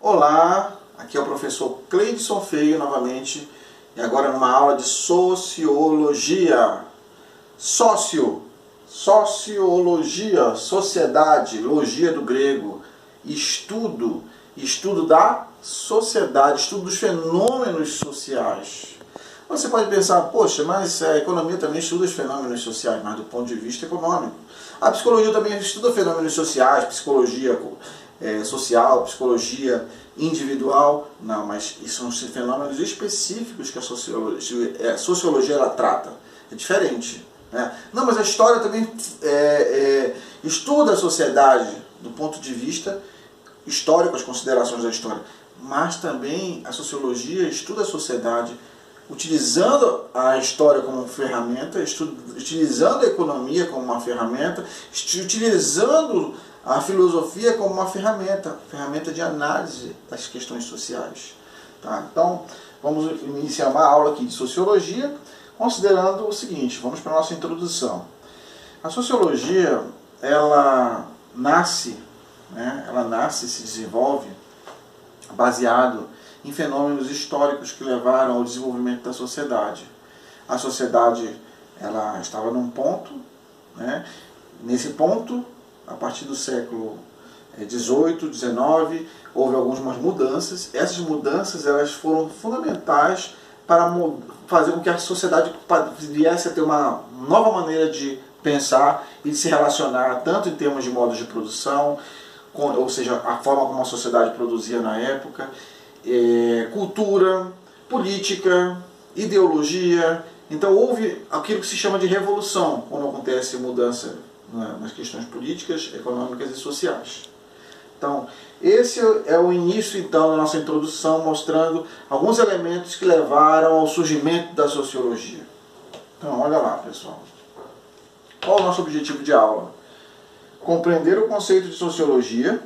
Olá, aqui é o professor Cleidson Feio novamente e agora numa aula de Sociologia. Sociologia, sociedade, logia do grego, estudo da sociedade, estudo dos fenômenos sociais. Você pode pensar, poxa, mas a economia também estuda os fenômenos sociais, mas do ponto de vista econômico. A psicologia também estuda fenômenos sociais, psicologia social, psicologia individual. Não, mas são os fenômenos específicos que a sociologia ela trata. É diferente. Né? Não, mas a história também estuda a sociedade do ponto de vista histórico, as considerações da história. Mas também a sociologia estuda a sociedade utilizando a história como ferramenta, utilizando a economia como uma ferramenta, utilizando a filosofia como uma ferramenta de análise das questões sociais. Tá? Então, vamos iniciar uma aula aqui de sociologia, considerando o seguinte, vamos para a nossa introdução. A sociologia, ela nasce e se desenvolve baseado em fenômenos históricos que levaram ao desenvolvimento da sociedade. A sociedade ela estava num ponto, né? Nesse ponto, a partir do século XVIII, XIX, houve algumas mudanças. Essas mudanças elas foram fundamentais para fazer com que a sociedade viesse a ter uma nova maneira de pensar e de se relacionar, tanto em termos de modos de produção, ou seja, a forma como a sociedade produzia na época, cultura, política, ideologia. Então houve aquilo que se chama de revolução, quando acontece mudança nas questões políticas, econômicas e sociais. Então, esse é o início então da nossa introdução, mostrando alguns elementos que levaram ao surgimento da sociologia. Então, olha lá, pessoal. Qual é o nosso objetivo de aula? Compreender o conceito de sociologia.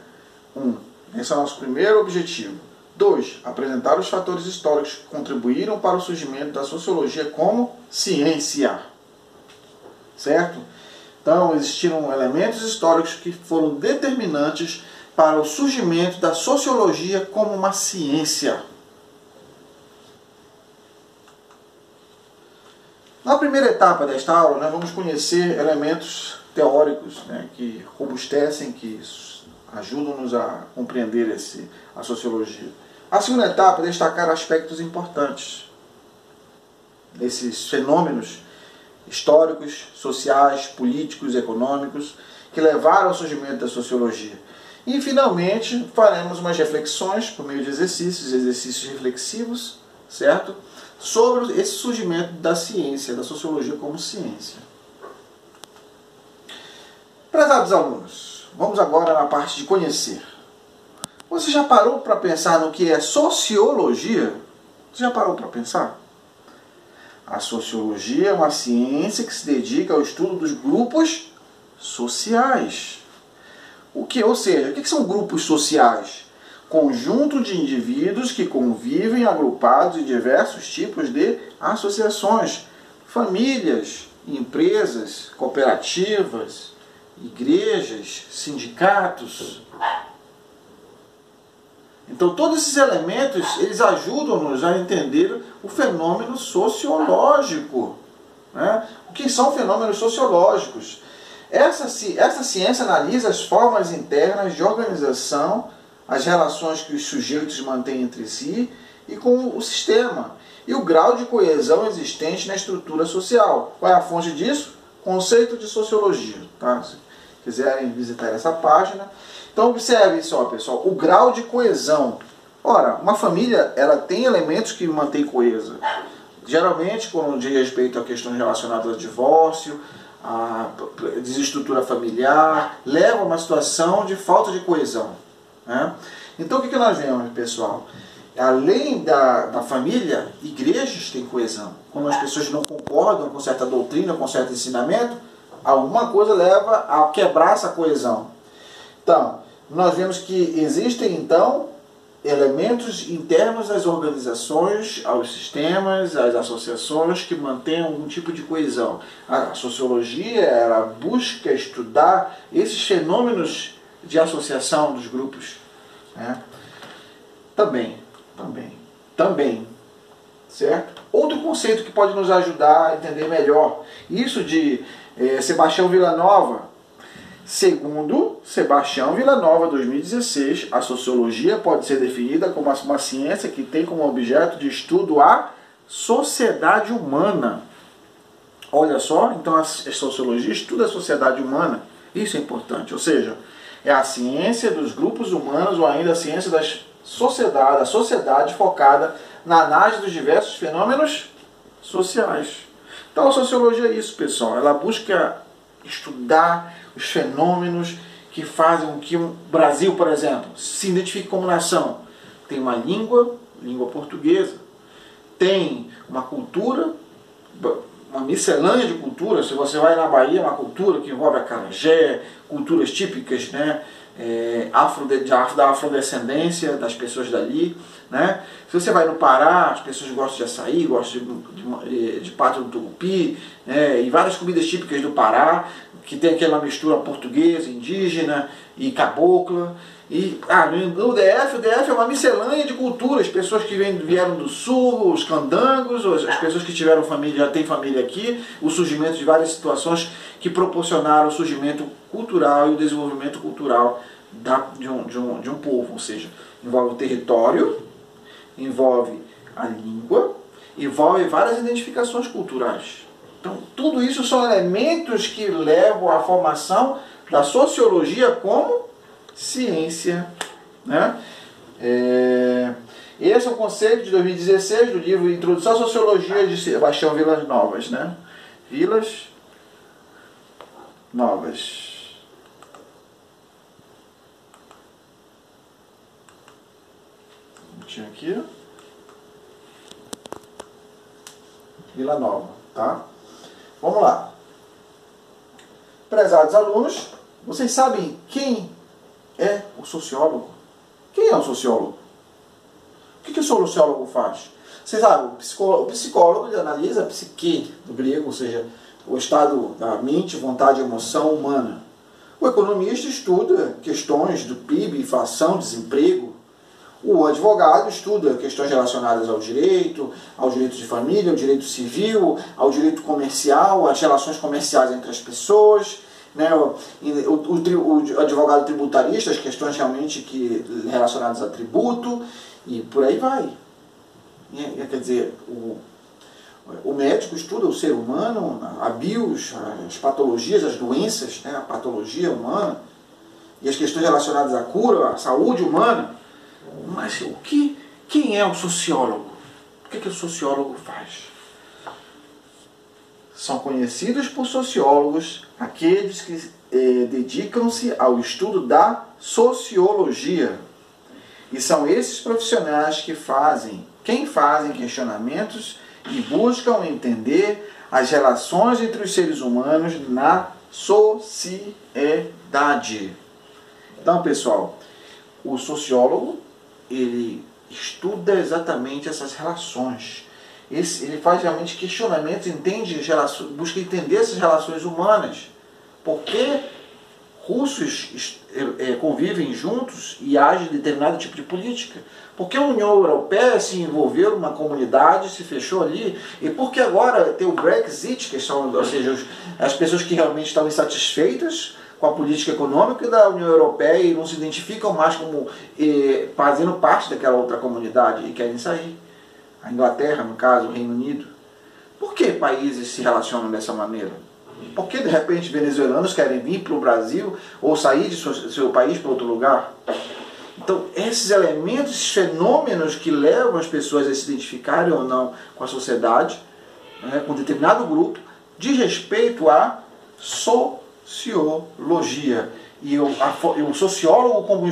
Esse é o nosso primeiro objetivo. 2. Apresentar os fatores históricos que contribuíram para o surgimento da sociologia como ciência. Certo? Então, existiram elementos históricos que foram determinantes para o surgimento da sociologia como uma ciência. Na primeira etapa desta aula, nós vamos conhecer elementos teóricos, né, que robustecem, que ajudam-nos a compreender a sociologia. A segunda etapa é destacar aspectos importantes desses fenômenos históricos, sociais, políticos, econômicos, que levaram ao surgimento da sociologia. E, finalmente, faremos umas reflexões, por meio de exercícios reflexivos, certo? Sobre esse surgimento da ciência, da sociologia como ciência. Prezados alunos, vamos agora na parte de conhecer. Você já parou para pensar no que é sociologia? Você já parou para pensar? A sociologia é uma ciência que se dedica ao estudo dos grupos sociais. Ou seja, o que são grupos sociais? Conjunto de indivíduos que convivem agrupados em diversos tipos de associações, famílias, empresas, cooperativas, igrejas, sindicatos. Então, todos esses elementos, eles ajudam-nos a entender o fenômeno sociológico. Né? O que são fenômenos sociológicos? Essa ciência analisa as formas internas de organização, as relações que os sujeitos mantêm entre si e com o sistema, e o grau de coesão existente na estrutura social. Qual é a fonte disso? Conceito de sociologia. Tá? Se quiserem visitar essa página. Então observe só, pessoal, o grau de coesão. Ora, uma família ela tem elementos que mantém coesa. Geralmente, quando diz respeito a questões relacionadas ao divórcio, a desestrutura familiar, leva a uma situação de falta de coesão. Né? Então o que nós vemos, pessoal? Além da família, igrejas têm coesão. Quando as pessoas não concordam com certa doutrina, com certo ensinamento, alguma coisa leva a quebrar essa coesão. Então, nós vemos que existem, então, elementos internos às organizações, aos sistemas, às associações que mantêm algum tipo de coesão. A sociologia ela busca estudar esses fenômenos de associação dos grupos. Né? Também, também, certo? Outro conceito que pode nos ajudar a entender melhor, isso de Sebastião Villanova. Segundo Sebastião Villanova, 2016, a sociologia pode ser definida como uma ciência que tem como objeto de estudo a sociedade humana. Olha só, então a sociologia estuda a sociedade humana. Isso é importante, ou seja, é a ciência dos grupos humanos ou ainda a ciência da sociedade focada na análise dos diversos fenômenos sociais. Então a sociologia é isso, pessoal. Ela busca estudar os fenômenos que fazem com que o Brasil, por exemplo, se identifique como nação. Tem uma língua portuguesa. Tem uma cultura, uma miscelânea de culturas. Se você vai na Bahia, uma cultura que envolve acarajé, culturas típicas, né, da afrodescendência das pessoas dali. Né? Se você vai no Pará, as pessoas gostam de açaí, gostam de pato do tucupi, né? E várias comidas típicas do Pará, que tem aquela mistura portuguesa, indígena e cabocla. E no DF, o DF é uma miscelânea de culturas, pessoas que vieram do sul, os candangos, as pessoas que tiveram família, já têm família aqui, o surgimento de várias situações que proporcionaram o surgimento cultural e o desenvolvimento cultural de um povo, ou seja, envolve o território, envolve a língua, envolve várias identificações culturais. Então, tudo isso são elementos que levam à formação da sociologia como ciência. Né? Esse é o conceito de 2016 do livro Introdução à Sociologia de Sebastião Vilas Novas. Né? Vilas Novas. Aqui, Vila Nova, tá? Vamos lá. Prezados alunos, vocês sabem quem é o sociólogo? Quem é o sociólogo? O que o sociólogo faz? Vocês sabem, o psicólogo ele analisa a psique, do grego, ou seja, o estado da mente, vontade e emoção humana. O economista estuda questões do PIB, inflação, desemprego. O advogado estuda questões relacionadas ao direito de família, ao direito civil, ao direito comercial, às relações comerciais entre as pessoas. Né? O advogado tributarista, as questões realmente relacionadas a tributo, e por aí vai. Quer dizer, o médico estuda o ser humano, a bios, as patologias, as doenças, né? A patologia humana, e as questões relacionadas à cura, à saúde humana. Mas quem é o sociólogo? O que o sociólogo faz? São conhecidos por sociólogos aqueles que dedicam-se ao estudo da sociologia. E são esses profissionais que fazem questionamentos e buscam entender as relações entre os seres humanos na sociedade. Então, pessoal, o sociólogo ele estuda exatamente essas relações. Ele faz realmente questionamentos, busca entender essas relações humanas. Por que russos convivem juntos e agem determinado tipo de política? Por que a União Europeia se envolveu numa comunidade, se fechou ali? E por que agora tem o Brexit, ou seja, as pessoas que realmente estão insatisfeitas com a política econômica da União Europeia e não se identificam mais como fazendo parte daquela outra comunidade e querem sair. A Inglaterra, no caso, o Reino Unido. Por que países se relacionam dessa maneira? Por que, de repente, venezuelanos querem vir para o Brasil ou sair de seu país para outro lugar? Então, esses elementos, esses fenômenos que levam as pessoas a se identificarem ou não com a sociedade, né, com determinado grupo, diz respeito à sociologia. E o sociólogo, como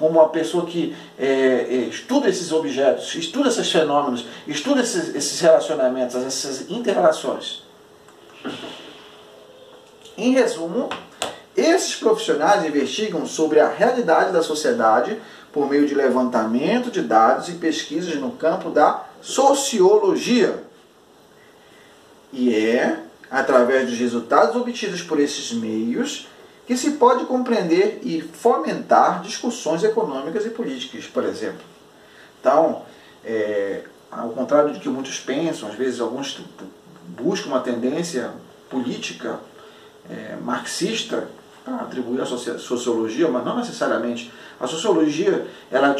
uma pessoa que estuda esses objetos, estuda esses fenômenos, estuda esses relacionamentos, essas inter-relações. Em resumo, esses profissionais investigam sobre a realidade da sociedade por meio de levantamento de dados e pesquisas no campo da sociologia. E é através dos resultados obtidos por esses meios que se pode compreender e fomentar discussões econômicas e políticas, por exemplo. Então, ao contrário do que muitos pensam, às vezes alguns buscam uma tendência política marxista para atribuir à sociologia, mas não necessariamente. A sociologia, ela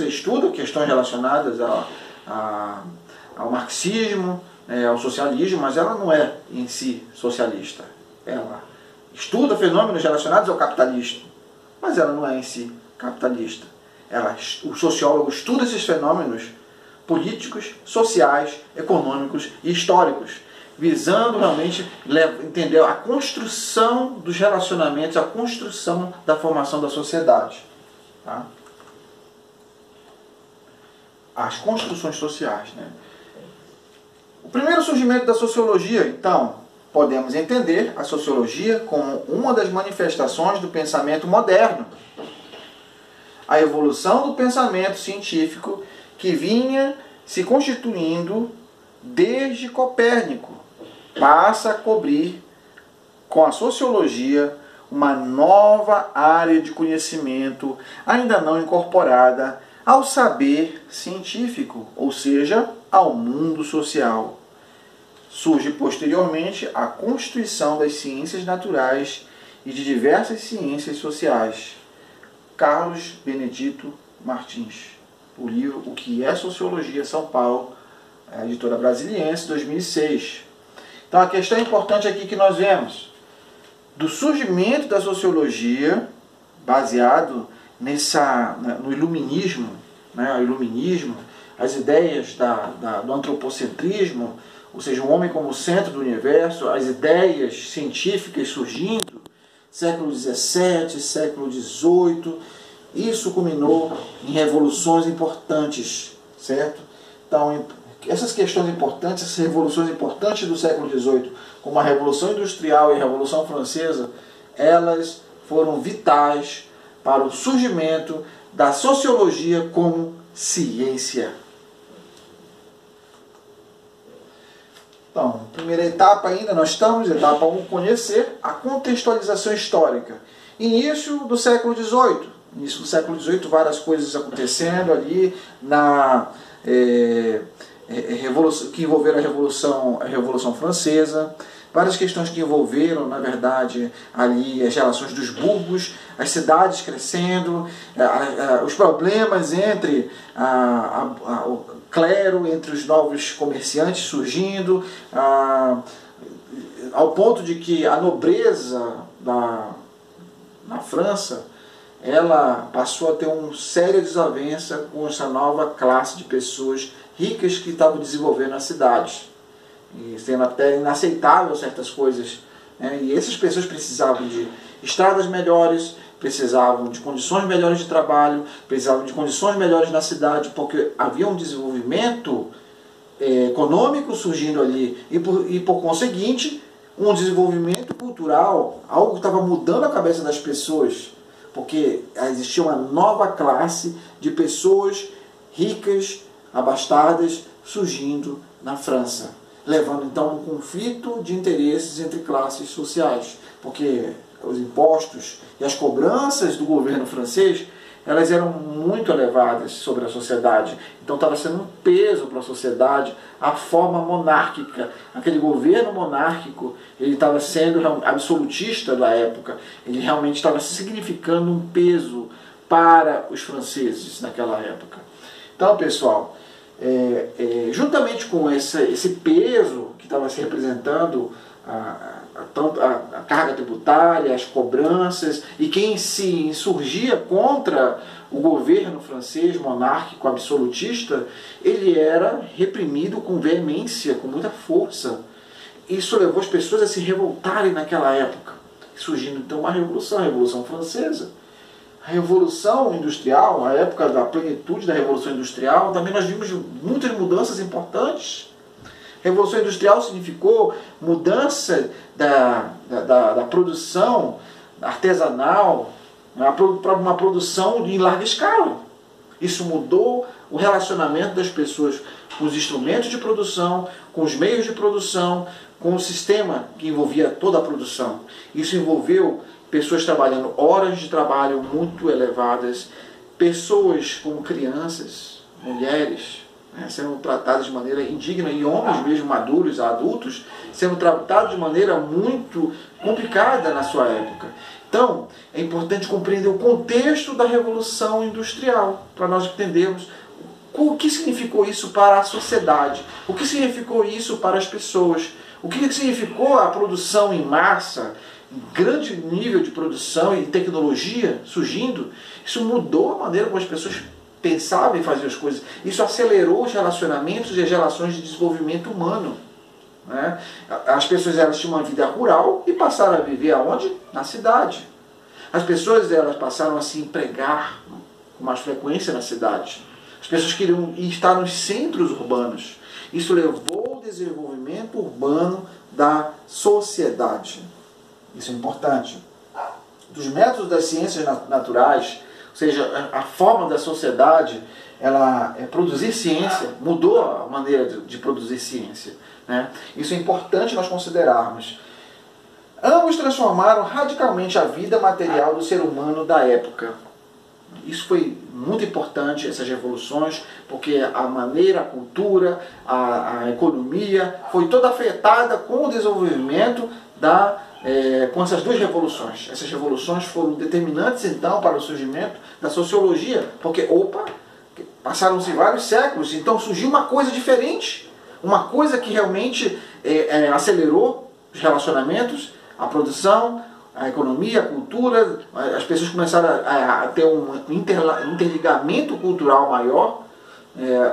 estuda questões relacionadas ao marxismo, ao socialismo, mas ela não é em si socialista. Ela estuda fenômenos relacionados ao capitalismo, mas ela não é em si capitalista. O sociólogo estuda esses fenômenos políticos, sociais, econômicos e históricos, visando realmente entender a construção dos relacionamentos, a construção da formação da sociedade. Tá? As construções sociais. Né? O primeiro surgimento da sociologia, então, podemos entender a sociologia como uma das manifestações do pensamento moderno. A evolução do pensamento científico que vinha se constituindo desde Copérnico passa a cobrir com a sociologia uma nova área de conhecimento ainda não incorporada ao saber científico, ou seja, ao mundo social. Surge posteriormente a constituição das ciências naturais e de diversas ciências sociais. Carlos Benedito Martins, o livro O que é Sociologia, São Paulo, a editora Brasiliense, 2006. Então a questão importante aqui que nós vemos, do surgimento da sociologia, baseado no iluminismo, né, o iluminismo, as ideias do antropocentrismo, ou seja, o homem como centro do universo, as ideias científicas surgindo, século XVII, século XVIII, isso culminou em revoluções importantes, certo? Então, essas questões importantes, essas revoluções importantes do século XVIII, como a Revolução Industrial e a Revolução Francesa, elas foram vitais para o surgimento da sociologia como ciência. Então, primeira etapa ainda, nós estamos, etapa 1, conhecer a contextualização histórica. Início do século XVIII. Início do século XVIII, várias coisas acontecendo ali que envolveram a Revolução Francesa, várias questões que envolveram, na verdade, ali as relações dos burgos, as cidades crescendo, os problemas entre o clero, entre os novos comerciantes surgindo, ao ponto de que a nobreza na França, ela passou a ter uma séria desavença com essa nova classe de pessoas ricas que estavam desenvolvendo as cidades, e sendo até inaceitável certas coisas, né? E essas pessoas precisavam de estradas melhores, precisavam de condições melhores de trabalho, precisavam de condições melhores na cidade, porque havia um desenvolvimento econômico surgindo ali e por conseguinte um desenvolvimento cultural, algo que estava mudando a cabeça das pessoas, porque existia uma nova classe de pessoas ricas, abastadas, surgindo na França, levando então a um conflito de interesses entre classes sociais, porque os impostos e as cobranças do governo francês, elas eram muito elevadas sobre a sociedade. Então estava sendo um peso para a sociedade a forma monárquica. Aquele governo monárquico, ele estava sendo absolutista da época. Ele realmente estava significando um peso para os franceses naquela época. Então, pessoal, juntamente com esse peso que estava se representando a carga tributária, as cobranças, e quem se insurgia contra o governo francês monárquico absolutista, ele era reprimido com veemência, com muita força. Isso levou as pessoas a se revoltarem naquela época, surgindo então a Revolução Francesa. A Revolução Industrial, a época da plenitude da Revolução Industrial, também nós vimos muitas mudanças importantes. Revolução Industrial significou mudança da produção artesanal para uma produção em larga escala. Isso mudou o relacionamento das pessoas com os instrumentos de produção, com os meios de produção, com o sistema que envolvia toda a produção. Isso envolveu pessoas trabalhando horas de trabalho muito elevadas, pessoas como crianças, mulheres, né, sendo tratadas de maneira indigna, e homens mesmo maduros, adultos, sendo tratados de maneira muito complicada na sua época. Então, é importante compreender o contexto da Revolução Industrial, para nós entendermos o que significou isso para a sociedade, o que significou isso para as pessoas, o que significou a produção em massa, grande nível de produção e tecnologia surgindo. Isso mudou a maneira como as pessoas pensavam em fazer as coisas. Isso acelerou os relacionamentos e as relações de desenvolvimento humano, né? As pessoas, elas tinham uma vida rural e passaram a viver aonde? Na cidade. As pessoas, elas passaram a se empregar com mais frequência na cidade. As pessoas queriam estar nos centros urbanos. Isso levou ao desenvolvimento urbano da sociedade. Isso é importante. Dos métodos das ciências naturais, ou seja, a forma da sociedade, ela produzir ciência, mudou a maneira de produzir ciência, né? Isso é importante nós considerarmos. Ambos transformaram radicalmente a vida material do ser humano da época. Isso foi muito importante, essas revoluções, porque a maneira, a cultura, a economia foi toda afetada com o desenvolvimento com essas duas revoluções. Essas revoluções foram determinantes então para o surgimento da sociologia, porque, passaram-se vários séculos, então surgiu uma coisa diferente, uma coisa que realmente acelerou os relacionamentos, a produção, a economia, a cultura. As pessoas começaram a ter um interligamento cultural maior.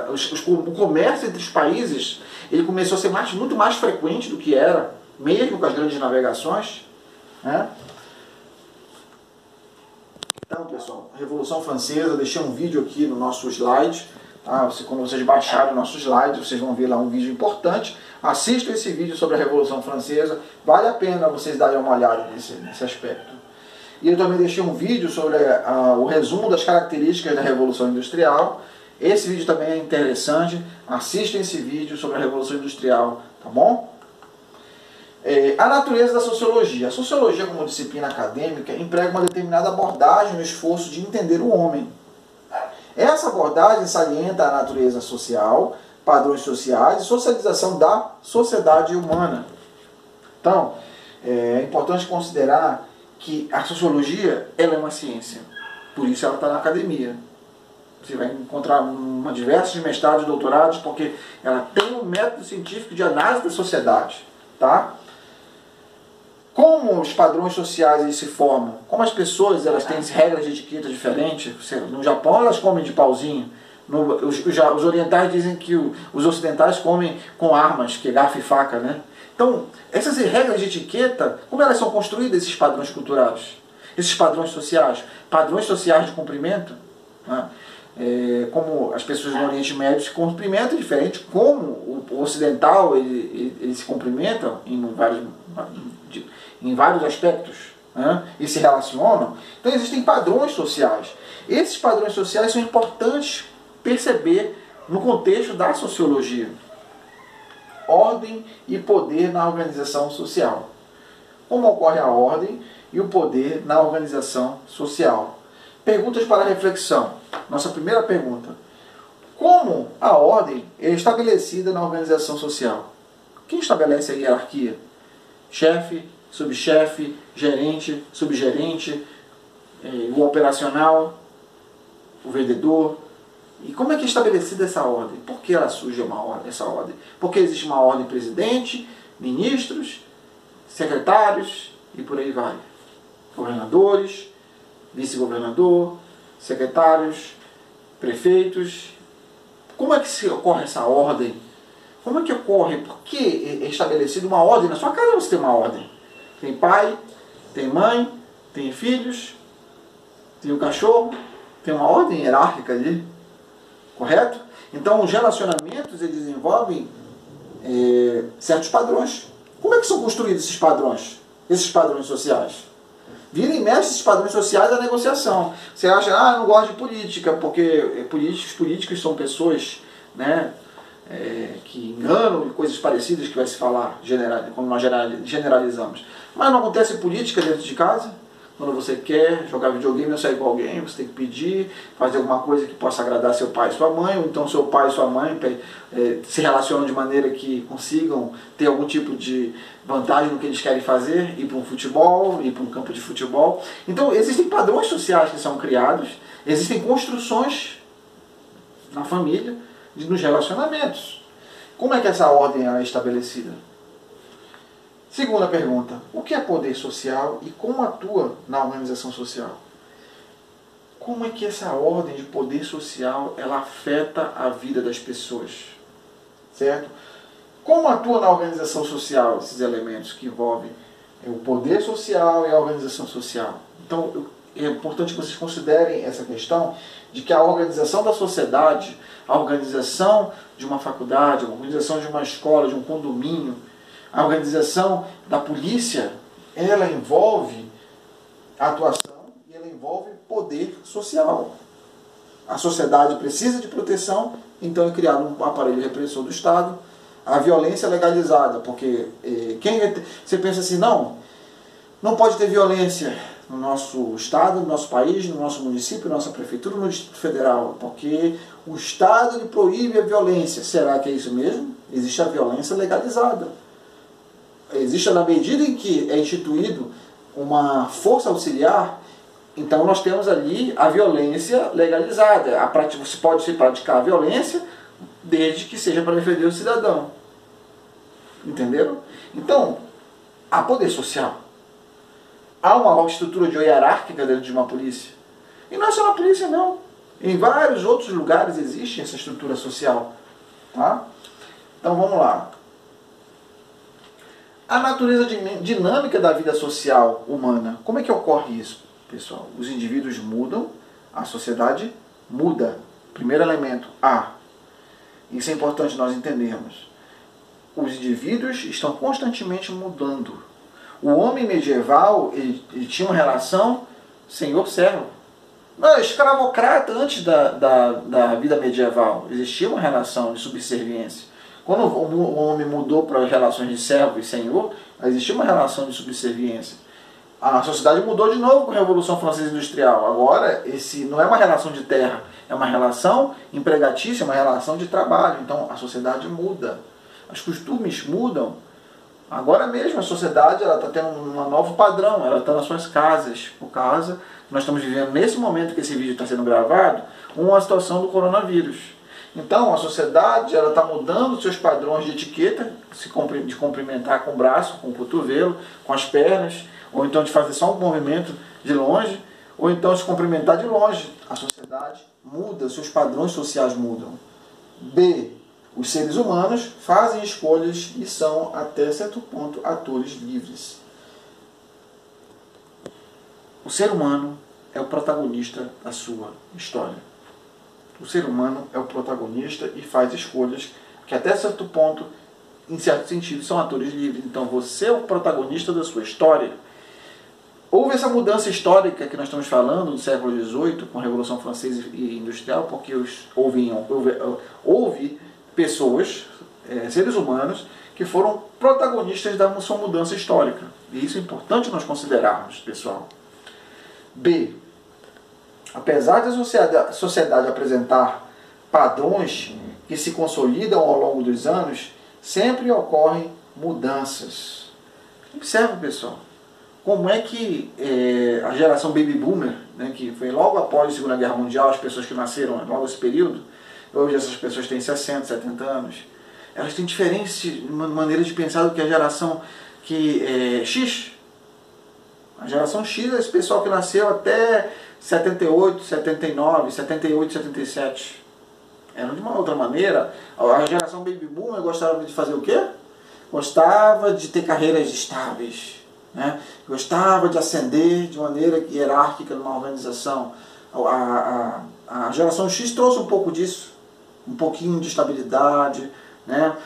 O comércio entre os países, ele começou a ser muito mais frequente do que era, mesmo com as grandes navegações, né? Então, pessoal, Revolução Francesa, eu deixei um vídeo aqui no nosso slide, tá? Quando vocês baixarem o nosso slide, vocês vão ver lá um vídeo importante. Assistam esse vídeo sobre a Revolução Francesa, vale a pena vocês darem uma olhada nesse aspecto. E eu também deixei um vídeo sobre o resumo das características da Revolução Industrial. Esse vídeo também é interessante, assistam esse vídeo sobre a Revolução Industrial, tá bom? A natureza da sociologia. A sociologia, como disciplina acadêmica, emprega uma determinada abordagem no esforço de entender o homem. Essa abordagem salienta a natureza social, padrões sociais e socialização da sociedade humana. Então, é importante considerar que a sociologia, ela é uma ciência. Por isso ela está na academia. Você vai encontrar diversos mestrados e doutorados, porque ela tem um método científico de análise da sociedade, tá? Como os padrões sociais eles se formam? Como as pessoas elas têm regras de etiqueta diferentes? No Japão elas comem de pauzinho. Os orientais dizem que os ocidentais comem com armas, que é garfo e faca, né? Então, essas regras de etiqueta, como elas são construídas, esses padrões culturais? Esses padrões sociais de cumprimento, né? Como as pessoas no Oriente Médio se cumprimentam diferente, como o ocidental ele se cumprimenta em vários aspectos, né? E se relacionam. Então existem padrões sociais. Esses padrões sociais são importantes perceber no contexto da sociologia. Ordem e poder na organização social. Como ocorre a ordem e o poder na organização social? Perguntas para reflexão. Nossa primeira pergunta. Como a ordem é estabelecida na organização social? Quem estabelece a hierarquia? Chefe, subchefe, gerente, subgerente, o operacional, o vendedor. E como é que é estabelecida essa ordem? Por que ela surge essa ordem? Porque existe uma ordem presidente, ministros, secretários e por aí vai. Governadores, vice-governador, secretários, prefeitos. Como é que ocorre essa ordem? Como é que ocorre? Por que é estabelecida uma ordem? Na sua casa você tem uma ordem. Tem pai, tem mãe, tem filhos, tem o cachorro, tem uma ordem hierárquica ali. Correto? Então os relacionamentos eles desenvolvem certos padrões. Como é que são construídos esses padrões sociais? Vira e mexe esses padrões sociais da negociação. Você acha, eu não gosto de política, porque políticos são pessoas, né, que enganam e coisas parecidas que vai se falar quando nós generalizamos. Mas não acontece política dentro de casa? Quando você quer jogar videogame ou sair com alguém, você tem que pedir, fazer alguma coisa que possa agradar seu pai e sua mãe, ou então seu pai e sua mãe se relacionam de maneira que consigam ter algum tipo de vantagem no que eles querem fazer, ir para um futebol, ir para um campo de futebol. Então existem padrões sociais que são criados, existem construções na família, nos relacionamentos. Como é que essa ordem é estabelecida? Segunda pergunta, o que é poder social e como atua na organização social? Como é que essa ordem de poder social ela afeta a vida das pessoas? Certo? Como atua na organização social esses elementos que envolvem o poder social e a organização social? Então, é importante que vocês considerem essa questão de que a organização da sociedade, a organização de uma faculdade, a organização de uma escola, de um condomínio, a organização da polícia, ela envolve atuação e ela envolve poder social. A sociedade precisa de proteção, então é criado um aparelho repressor do Estado. A violência é legalizada, porque você pensa assim, não pode ter violência no nosso Estado, no nosso país, no nosso município, na nossa prefeitura, no Distrito Federal, porque o Estado ele proíbe a violência. Será que é isso mesmo? Existe a violência legalizada. Existe na medida em que é instituído uma força auxiliar, então nós temos ali a violência legalizada. Você pode se praticar a violência desde que seja para defender o cidadão. Entenderam? Então, há poder social. Há uma estrutura hierárquica dentro de uma polícia. E não é só na polícia, não. Em vários outros lugares existe essa estrutura social. Tá? Então vamos lá. A natureza dinâmica da vida social humana. Como é que ocorre isso, pessoal? Os indivíduos mudam, a sociedade muda. Primeiro elemento, A. Isso é importante nós entendermos. Os indivíduos estão constantemente mudando. O homem medieval ele tinha uma relação senhor-servo. Escravocrata antes da vida medieval. Existia uma relação de subserviência. Quando o homem mudou para as relações de servo e senhor, existia uma relação de subserviência. A sociedade mudou de novo com a Revolução Francesa Industrial. Agora, não é uma relação de terra, é uma relação empregatícia, é uma relação de trabalho. Então, a sociedade muda. Os costumes mudam. Agora mesmo a sociedade está tendo um novo padrão, ela está nas suas casas. Por causa, nós estamos vivendo nesse momento que esse vídeo está sendo gravado, uma situação do coronavírus. Então a sociedade está mudando seus padrões de etiqueta, de cumprimentar com o braço, com o cotovelo, com as pernas, ou então de fazer só um movimento de longe, ou então se cumprimentar de longe. A sociedade muda, seus padrões sociais mudam. B. Os seres humanos fazem escolhas e são, até certo ponto, atores livres. O ser humano é o protagonista da sua história. O ser humano é o protagonista e faz escolhas que, até certo ponto, em certo sentido, são atores livres. Então, você é o protagonista da sua história. Houve essa mudança histórica que nós estamos falando do século XVIII, com a Revolução Francesa e Industrial, porque houve pessoas, seres humanos, que foram protagonistas da sua mudança histórica. E isso é importante nós considerarmos, pessoal. B. Apesar da sociedade apresentar padrões que se consolidam ao longo dos anos, sempre ocorrem mudanças. Observe, pessoal, como é que a geração Baby Boomer, né, que foi logo após a Segunda Guerra Mundial, as pessoas que nasceram logo nesse período, hoje essas pessoas têm 60, 70 anos, elas têm diferentes maneiras de pensar do que a geração X. A geração X é esse pessoal que nasceu até 78, 79, 78, 77. Era de uma outra maneira. A geração Baby Boomer gostava de fazer o quê? Gostava de ter carreiras estáveis, né? Gostava de ascender de maneira hierárquica numa organização. A geração X trouxe um pouco disso, um pouquinho de estabilidade, né?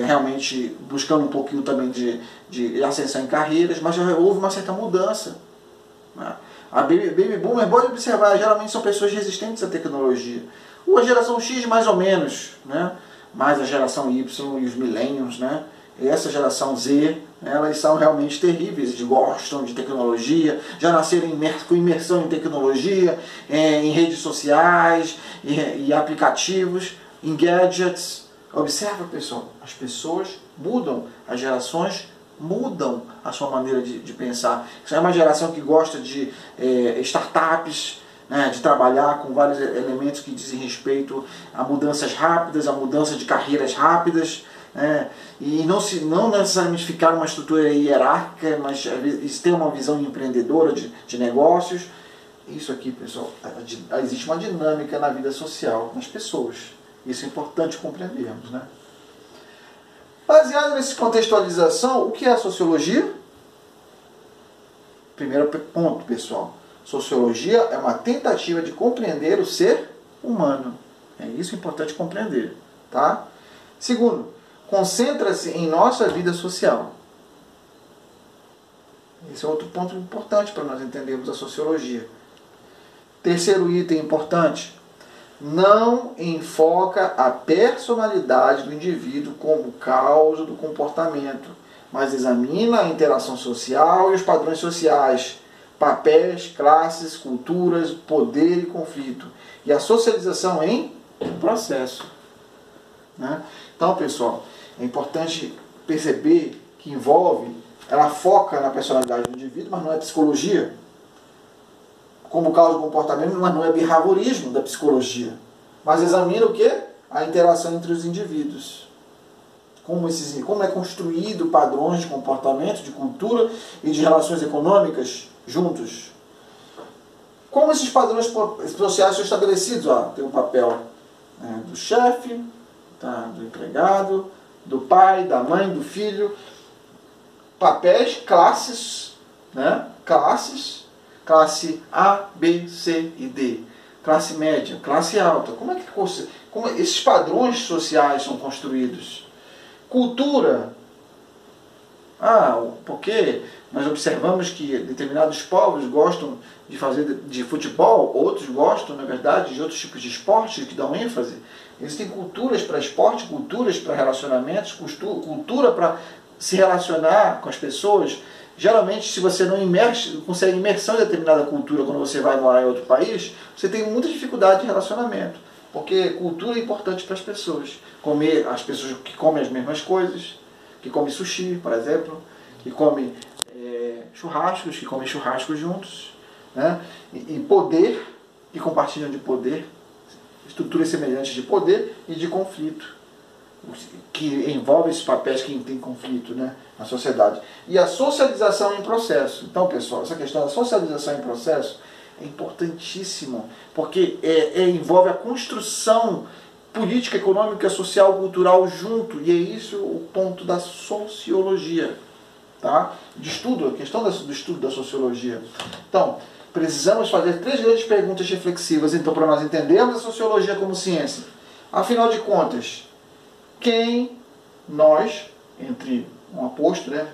Realmente buscando um pouquinho também de ascensão em carreiras, mas já houve uma certa mudança, né? A Baby Boomer, pode observar, geralmente são pessoas resistentes à tecnologia. A geração X mais ou menos, né? Mas a geração Y e os millennials, né? essa geração Z, elas são realmente terríveis, eles gostam de tecnologia, já nasceram com imersão em tecnologia, em redes sociais, e aplicativos, em gadgets. Observa, pessoal, as pessoas mudam, as gerações mudam a sua maneira de pensar. Isso é uma geração que gosta de startups, né, de trabalhar com vários elementos que dizem respeito a mudanças rápidas, a mudança de carreiras rápidas, e não necessariamente ficar uma estrutura hierárquica, mas ter uma visão empreendedora de negócios. Isso aqui, pessoal, existe uma dinâmica na vida social, nas pessoas. Isso é importante compreendermos, né? Baseado nessa contextualização, o que é a sociologia? Primeiro ponto, pessoal. Sociologia é uma tentativa de compreender o ser humano. É isso importante compreender, tá? Segundo, concentra-se em nossa vida social. Esse é outro ponto importante para nós entendermos a sociologia. Terceiro item importante, não enfoca a personalidade do indivíduo como causa do comportamento, mas examina a interação social e os padrões sociais, papéis, classes, culturas, poder e conflito, e a socialização em processo. Né? Então, pessoal, é importante perceber que ela foca na personalidade do indivíduo, mas não é psicologia. Como causa do comportamento, mas não é behaviorismo da psicologia. Mas examina o quê? A interação entre os indivíduos. Como é construído padrões de comportamento, de cultura e de relações econômicas juntos. Como esses padrões sociais são estabelecidos? Tem o papel do chefe, do empregado, do pai, da mãe, do filho. Papéis, classes, classe A, B, C e D. Classe média, classe alta. Como esses padrões sociais são construídos? Cultura. Porque nós observamos que determinados povos gostam de fazer de futebol, outros gostam, na verdade, de outros tipos de esportes que dão ênfase. Existem culturas para esporte, culturas para relacionamentos, cultura para se relacionar com as pessoas. Geralmente, se você não consegue imersão em determinada cultura quando você vai morar em outro país, você tem muita dificuldade de relacionamento. Porque cultura é importante para as pessoas. As pessoas que comem as mesmas coisas, que comem sushi, por exemplo, que comem churrascos juntos, né? E poder, que compartilham de poder, estruturas semelhantes de poder e de conflito, que envolve esses papéis que tem conflito, né, na sociedade. E a socialização em processo. Então, pessoal, essa questão da socialização em processo é importantíssimo, porque envolve a construção política, econômica, social, cultural junto, e é isso o ponto da sociologia, tá? A questão do estudo da sociologia. Então, precisamos fazer 3 grandes perguntas reflexivas, então, para nós entendermos a sociologia como ciência. Afinal de contas, quem nós, entre um aposto, né,